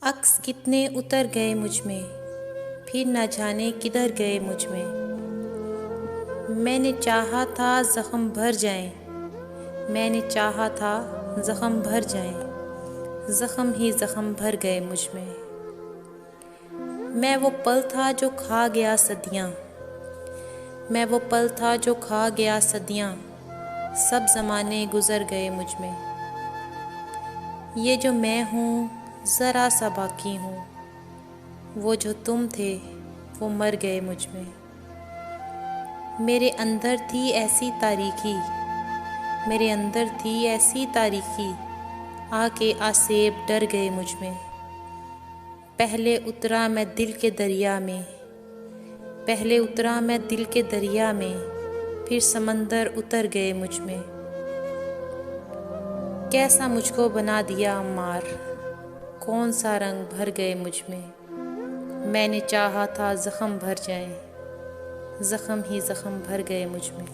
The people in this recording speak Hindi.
अक्स कितने उतर गए मुझ में, फिर न जाने किधर गए मुझ में। मैंने चाहा था ज़ख्म भर जाएं, मैंने चाहा था ज़ख्म भर जाएं, ज़ख्म ही ज़ख्म भर गए मुझ में। मैं वो पल था जो खा गया सदियाँ, मैं वो पल था जो खा गया सदियाँ, सब ज़माने गुज़र गए मुझ में। ये जो मैं हूँ ज़रा सा बाकी हूँ, वो जो तुम थे वो मर गए मुझ में। मेरे अंदर थी ऐसी तारीकी, मेरे अंदर थी ऐसी तारीकी, आके आसेब डर गए मुझ में। पहले उतरा मैं दिल के दरिया में, पहले उतरा मैं दिल के दरिया में, फिर समंदर उतर गए मुझ में। कैसा मुझको बना दिया अम्मार, कौन सा रंग भर गए मुझ में। मैंने चाहा था ज़ख्म भर जाएं, ज़ख्म ही ज़ख्म भर गए मुझ में।